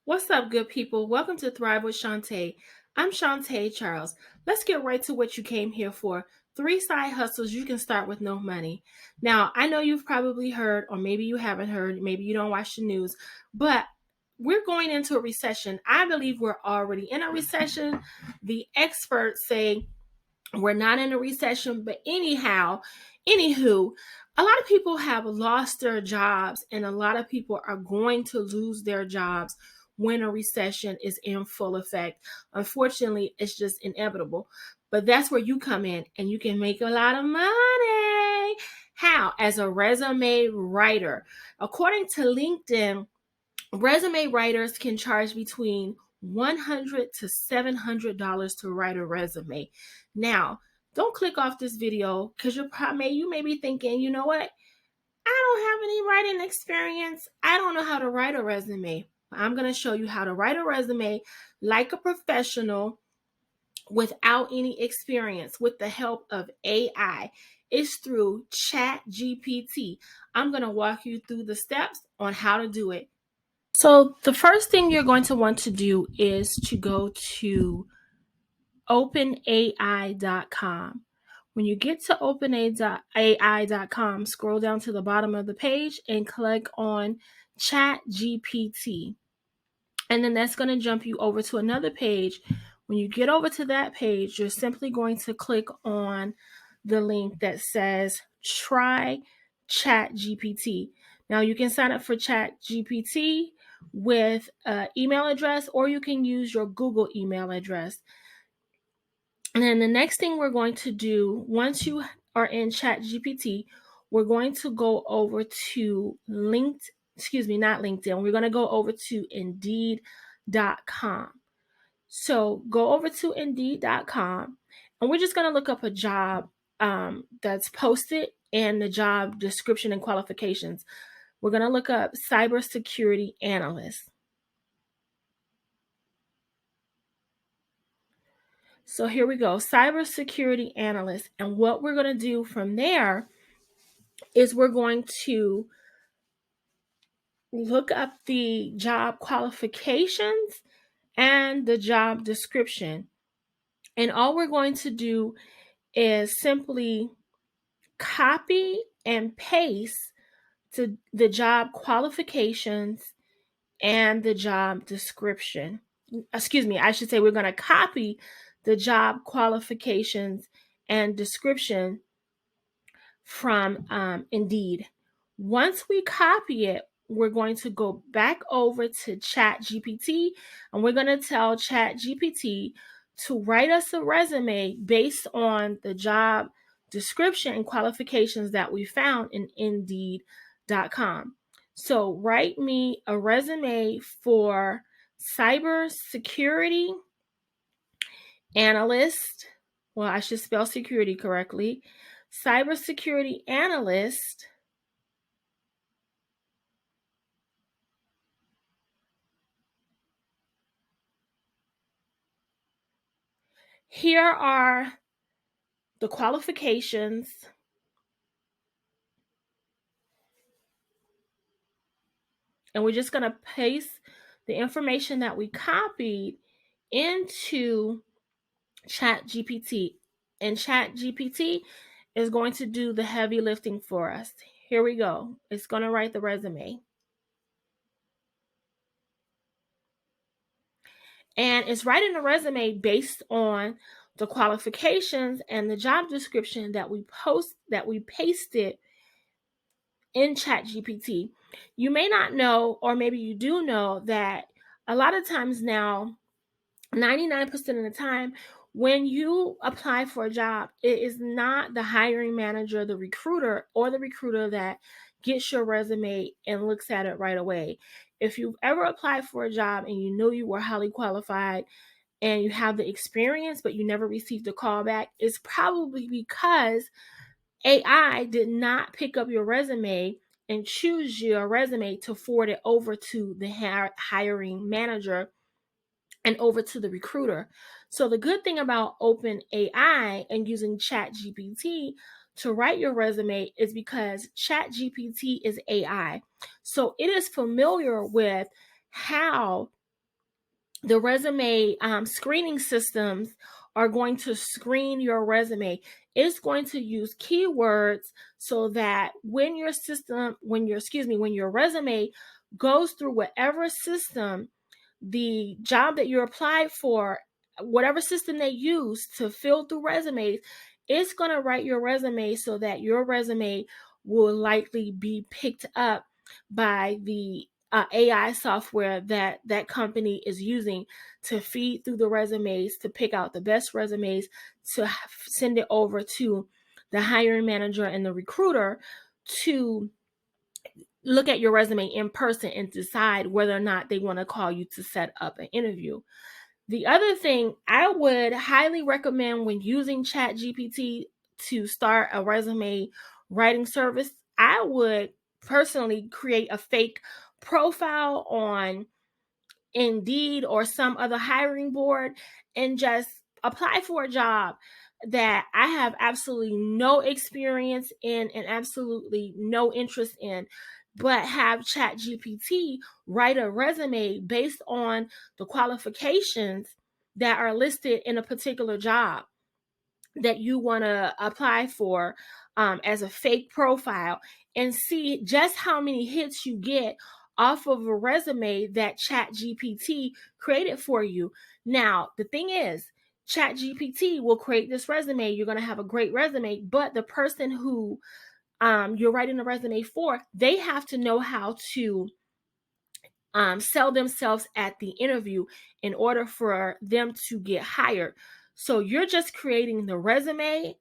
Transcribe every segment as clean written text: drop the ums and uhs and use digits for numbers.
What's up, good people? Welcome to Thrive with Shantae. I'm Shantae Charles. Let's get right to what you came here for. 3 side hustles you can start with no money. Now, I know you've probably heard, or maybe you haven't heard, maybe you don't watch the news, but we're going into a recession. I believe we're already in a recession. The experts say we're not in a recession, but anywho, a lot of people have lost their jobs, and a lot of people are going to lose their jobs when a recession is in full effect. Unfortunately, it's just inevitable. But that's where you come in and you can make a lot of money. How? As a resume writer. According to LinkedIn, resume writers can charge between $100 to $700 to write a resume. Now, don't click off this video because you may be thinking, you know what? I don't have any writing experience. I don't know how to write a resume. I'm going to show you how to write a resume like a professional without any experience with the help of AI. It's through ChatGPT. I'm going to walk you through the steps on how to do it. So the first thing you're going to want to do is to go to openai.com. When you get to openai.com, scroll down to the bottom of the page and click on ChatGPT. And then that's going to jump you over to another page. When you get over to that page, you're simply going to click on the link that says try ChatGPT. Now you can sign up for ChatGPT with an email address, or you can use your Google email address. And then the next thing we're going to do, once you are in ChatGPT, we're going to go over to not LinkedIn. We're going to go over to Indeed.com. So go over to Indeed.com, and we're just going to look up a job that's posted and the job description and qualifications. We're going to look up cybersecurity analyst. So here we go, cybersecurity analyst. And what we're going to do from there is we're going to look up the job qualifications and the job description. And all we're going to do is simply copy and paste to the job qualifications and the job description. I should say we're going to copy the job qualifications and description from Indeed. Once we copy it, we're going to go back over to ChatGPT, and we're going to tell ChatGPT to write us a resume based on the job description and qualifications that we found in Indeed.com. So write me a resume for cybersecurity analyst. Well, I should spell security correctly. Cybersecurity analyst. Here are the qualifications. And we're just going to paste the information that we copied into ChatGPT. And ChatGPT is going to do the heavy lifting for us. Here we go. It's going to write the resume. And it's writing a resume based on the qualifications and the job description that we pasted in ChatGPT. You may not know, or maybe you do know, that a lot of times now, 99% of the time, when you apply for a job, it is not the hiring manager, the recruiter, or the recruiter that gets your resume and looks at it right away. If you've ever applied for a job and you knew you were highly qualified and you have the experience, but you never received a call back, it's probably because AI did not pick up your resume and choose your resume to forward it over to the hiring manager and over to the recruiter. So the good thing about OpenAI and using ChatGPT to write your resume is because ChatGPT is AI. So it is familiar with how the resume screening systems are going to screen your resume. It's going to use keywords so that when your resume goes through whatever system, the job that you applied for, whatever system they use to fill through resumes, it's going to write your resume so that your resume will likely be picked up by the AI software that that company is using to feed through the resumes, to pick out the best resumes, to send it over to the hiring manager and the recruiter to look at your resume in person and decide whether or not they want to call you to set up an interview. The other thing I would highly recommend when using ChatGPT to start a resume writing service, I would personally create a fake profile on Indeed or some other hiring board and just apply for a job that I have absolutely no experience in and absolutely no interest in, but have ChatGPT write a resume based on the qualifications that are listed in a particular job that you want to apply for as a fake profile, and see just how many hits you get off of a resume that ChatGPT created for you. Now, the thing is, ChatGPT will create this resume. You're going to have a great resume, but the person who you're writing a resume for, they have to know how to sell themselves at the interview in order for them to get hired. So you're just creating the resume,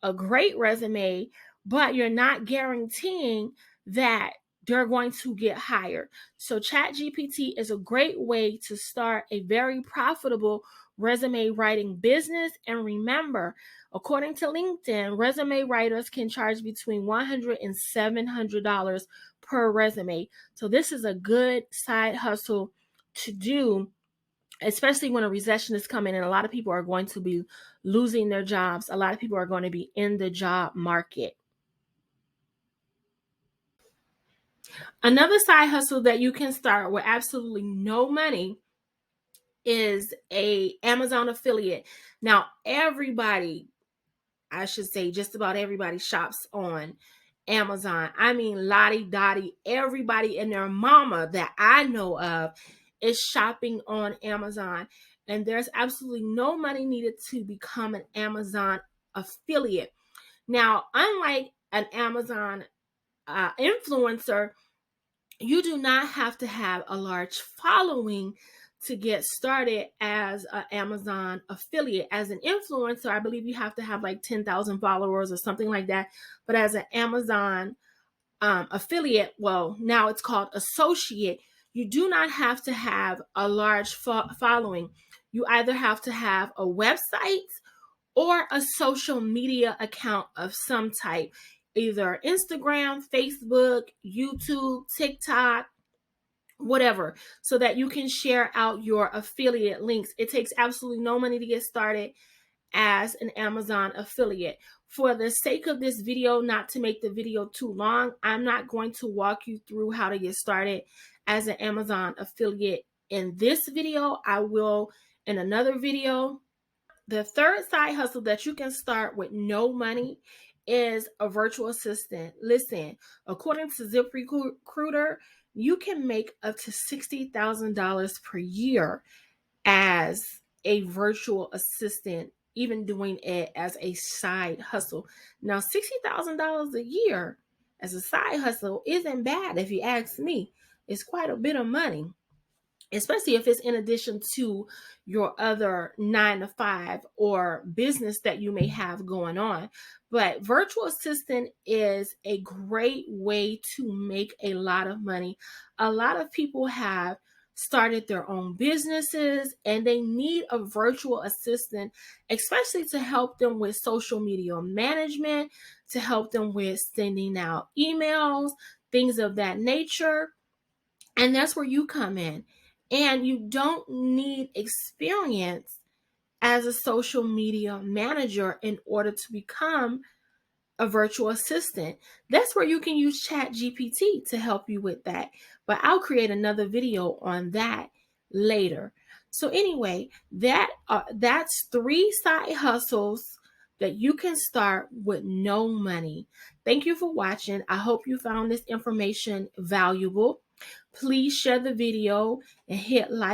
a great resume, but you're not guaranteeing that they're going to get hired. So ChatGPT is a great way to start a very profitable resume writing business. And remember, according to LinkedIn, resume writers can charge between $100 and $700 per resume. So this is a good side hustle to do, especially when a recession is coming and a lot of people are going to be losing their jobs. A lot of people are going to be in the job market. Another side hustle that you can start with absolutely no money is a Amazon affiliate. Now, everybody, I should say just about everybody, shops on Amazon. I mean, Lottie Dottie, everybody and their mama that I know of is shopping on Amazon. And there's absolutely no money needed to become an Amazon affiliate. Now, unlike an Amazon influencer, you do not have to have a large following to get started as an Amazon affiliate. As an influencer, I believe you have to have like 10,000 followers or something like that. But as an Amazon affiliate, well, now it's called associate, you do not have to have a large following. You either have to have a website or a social media account of some type, either Instagram, Facebook, YouTube, TikTok, whatever, so that you can share out your affiliate links. It takes absolutely no money to get started as an Amazon affiliate. For the sake of this video, not to make the video too long, I'm not going to walk you through how to get started as an Amazon affiliate in this video. I will in another video. The third side hustle that you can start with no money is a virtual assistant. Listen, according to ZipRecruiter, you can make up to $60,000 per year as a virtual assistant, even doing it as a side hustle. Now, $60,000 a year as a side hustle isn't bad if you ask me. It's quite a bit of money, especially if it's in addition to your other 9 to 5 or business that you may have going on. But virtual assistant is a great way to make a lot of money. A lot of people have started their own businesses and they need a virtual assistant, especially to help them with social media management, to help them with sending out emails, things of that nature. And that's where you come in. And you don't need experience as a social media manager in order to become a virtual assistant. That's where you can use ChatGPT to help you with that. But I'll create another video on that later. So anyway, that's 3 side hustles that you can start with no money. Thank you for watching. I hope you found this information valuable. Please share the video and hit like.